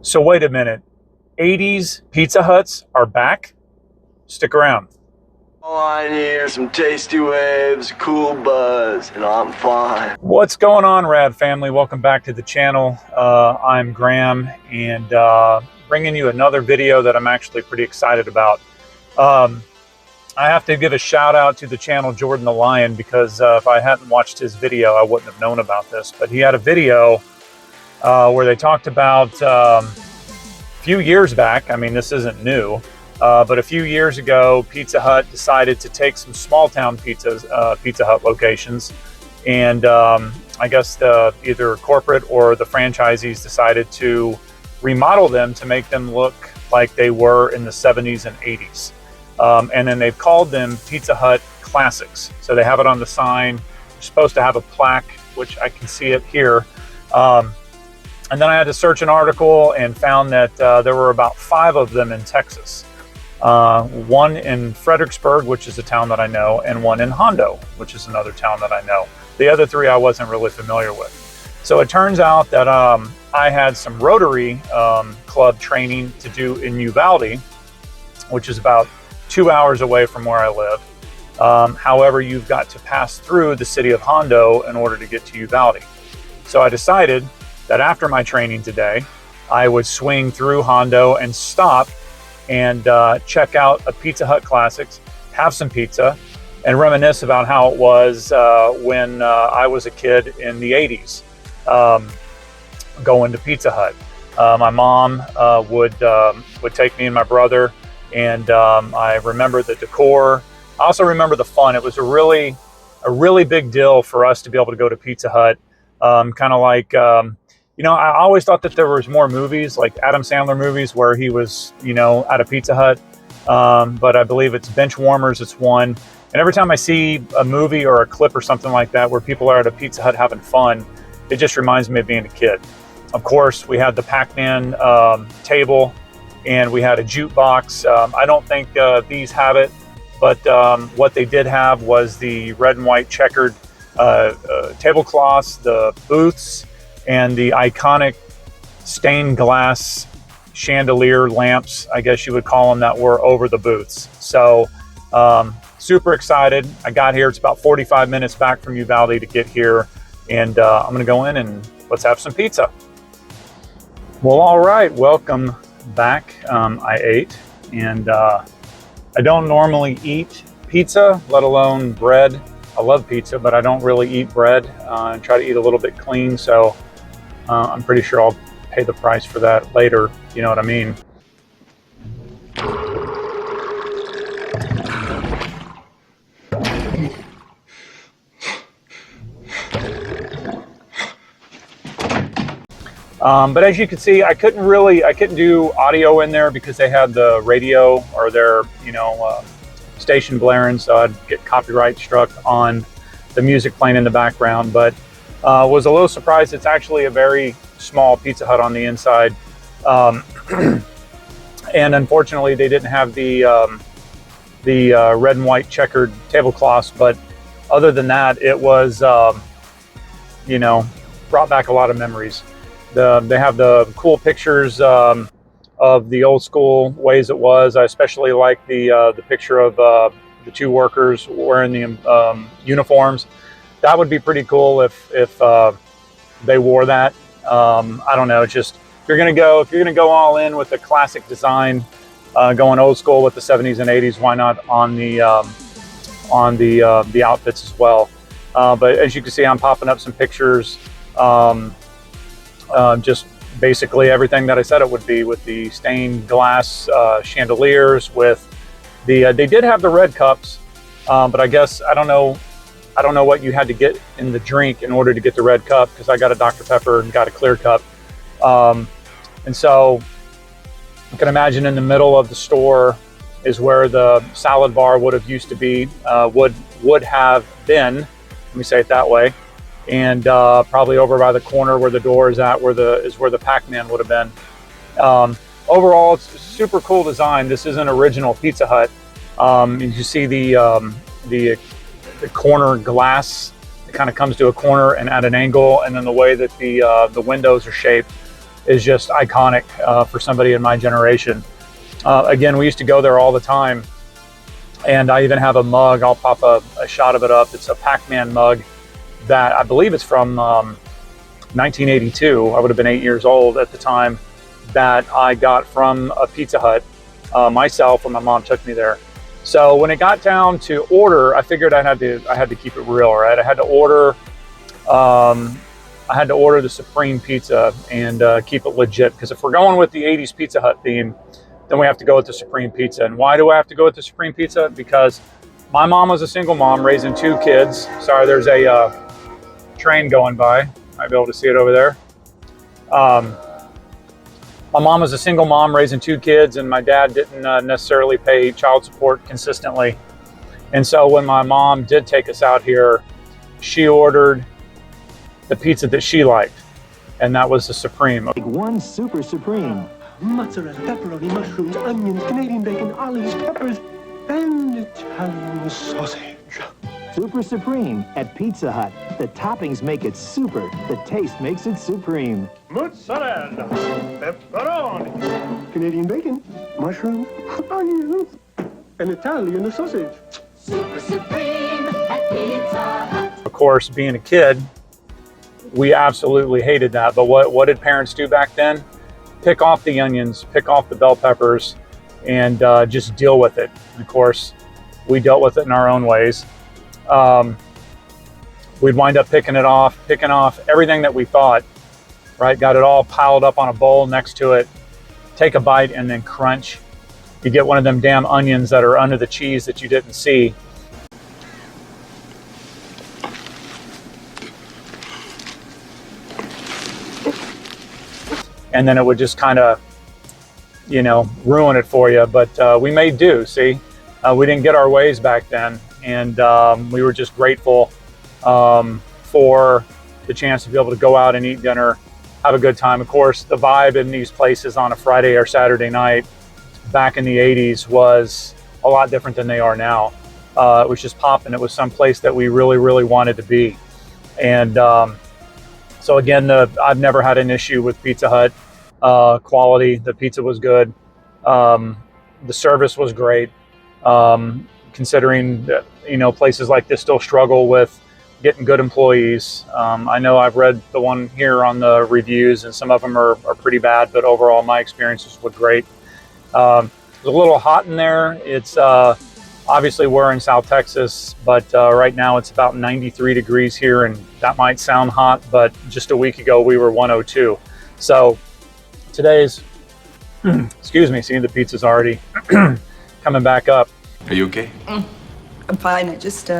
So wait a minute, 80s Pizza Huts are back? Stick around. All I need are some tasty waves, cool buzz, and I'm fine. What's going on, Rad family? Welcome back to the channel. I'm Graham, and bringing you another video that I'm actually pretty excited about. I have to give a shout out to the channel Jordan the Lion, because if I hadn't watched his video, I wouldn't have known about this. But he had a video where they talked about a few years back. I mean, this isn't new. But a few years ago, Pizza Hut decided to take some small town Pizza Hut locations, and I guess either corporate or the franchisees decided to remodel them to make them look like they were in the 70s and 80s. And then they've called them Pizza Hut Classics. So they have it on the sign. You're supposed to have a plaque, which I can see it here. And then I had to search an article and found that there were about 5 of them in Texas. One in Fredericksburg, which is a town that I know, and one in Hondo, which is another town that I know. The other 3 I wasn't really familiar with. So it turns out that I had some Rotary Club training to do in Uvalde, which is about 2 hours away from where I live. However, you've got to pass through the city of Hondo in order to get to Uvalde. So I decided that after my training today, I would swing through Hondo and stop and check out a Pizza Hut Classics, have some pizza, and reminisce about how it was when I was a kid in the 80s, going to Pizza Hut. My mom would take me and my brother, and I remember the decor. I also remember the fun. It was a really big deal for us to be able to go to Pizza Hut, kind of like, you know, I always thought that there was more movies, like Adam Sandler movies, where he was, you know, at a Pizza Hut. But I believe it's Bench Warmers, it's one. And every time I see a movie or a clip or something like that where people are at a Pizza Hut having fun, it just reminds me of being a kid. Of course, we had the Pac-Man table, and we had a jukebox. I don't think these have it, but what they did have was the red and white checkered tablecloths, the booths, and the iconic stained glass chandelier lamps, I guess you would call them, that were over the booths. So super excited. I got here, it's about 45 minutes back from Uvalde to get here, and I'm gonna go in and let's have some pizza. Well, all right, welcome back. I ate, and I don't normally eat pizza, let alone bread. I love pizza, but I don't really eat bread and try to eat a little bit clean. So I'm pretty sure I'll pay the price for that later. You know what I mean? But as you can see, I couldn't do audio in there because they had the radio or their, you know, station blaring, so I'd get copyright struck on the music playing in the background. But was a little surprised. It's actually a very small Pizza Hut on the inside, and unfortunately they didn't have the red and white checkered tablecloths. But other than that, it was you know, brought back a lot of memories. They have the cool pictures of the old school ways it was. I especially like the picture of the 2 workers wearing the uniforms. That would be pretty cool if they wore that. I don't know. Just if you're gonna go all in with the classic design, going old school with the 70s and 80s, why not on the outfits as well? But as you can see, I'm popping up some pictures. Just basically everything that I said it would be, with the stained glass chandeliers. With the they did have the red cups, but I guess I don't know what you had to get in the drink in order to get the red cup, because I got a Dr. Pepper and got a clear cup. And so you can imagine in the middle of the store is where the salad bar would have used to be, would have been, let me say it that way. And probably over by the corner where the door is at, where the Pac-Man would have been. Overall, it's a super cool design. This is an original Pizza Hut. You see the corner glass. It kind of comes to a corner and at an angle, and then the way that the windows are shaped is just iconic for somebody in my generation. Again, we used to go there all the time, and I even have a mug. I'll pop a shot of it up. It's a Pac-Man mug that I believe it's from 1982. I would have been 8 years old at the time, that I got from a Pizza Hut myself when my mom took me there. So when it got down to order, I figured I had to keep it real, right? I had to order the Supreme Pizza and keep it legit, because if we're going with the 80s Pizza Hut theme, then we have to go with the Supreme Pizza. And why do I have to go with the Supreme Pizza? Because my mom was a single mom raising 2 kids. Sorry, there's a train going by. Might be able to see it over there. My mom was a single mom raising 2 kids, and my dad didn't necessarily pay child support consistently. And so when my mom did take us out here, she ordered the pizza that she liked, and that was the Supreme. One Super Supreme. Mozzarella, pepperoni, mushrooms, onions, Canadian bacon, olives, peppers, and Italian sausage. Super Supreme at Pizza Hut. The toppings make it super. The taste makes it supreme. Mozzarella, pepperoni, Canadian bacon, mushrooms, onions, and Italian sausage. Super Supreme at Pizza Hut. Of course, being a kid, we absolutely hated that. But what did parents do back then? Pick off the onions, pick off the bell peppers, and just deal with it. And of course, we dealt with it in our own ways. We'd wind up picking off everything that we thought, right? Got it all piled up on a bowl next to it, take a bite, and then crunch. You get one of them damn onions that are under the cheese that you didn't see. And then it would just kind of, you know, ruin it for you. But we made do, see? We didn't get our ways back then. And we were just grateful for the chance to be able to go out and eat dinner, have a good time. Of course, the vibe in these places on a Friday or Saturday night back in the 80s was a lot different than they are now. It was just popping. It was some place that we really, really wanted to be. And so again, I've never had an issue with Pizza Hut. Quality, the pizza was good. The service was great. Considering that, you know, places like this still struggle with getting good employees. I know I've read the one here on the reviews, and some of them are pretty bad, but overall my experiences were great. It was a little hot in there. It's obviously we're in South Texas, but right now it's about 93 degrees here, and that might sound hot, but just a week ago we were 102. So today's, excuse me, see, the pizza's already coming back up. Are you okay? I'm fine. I just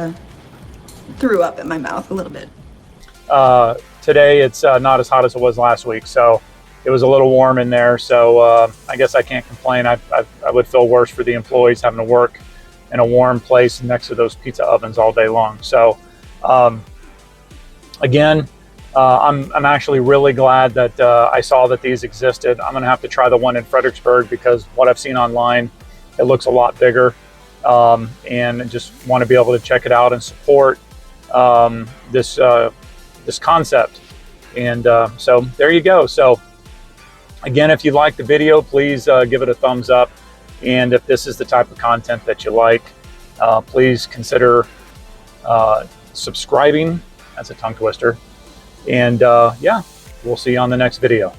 threw up in my mouth a little bit. Today it's not as hot as it was last week, so it was a little warm in there. So I guess I can't complain. I would feel worse for the employees having to work in a warm place next to those pizza ovens all day long. So again, I'm actually really glad that I saw that these existed. I'm gonna have to try the one in Fredericksburg, because what I've seen online, it looks a lot bigger. And I just want to be able to check it out and support this concept. And so there you go. So again, if you like the video, please give it a thumbs up. And if this is the type of content that you like, please consider subscribing. That's a tongue twister. And yeah, we'll see you on the next video.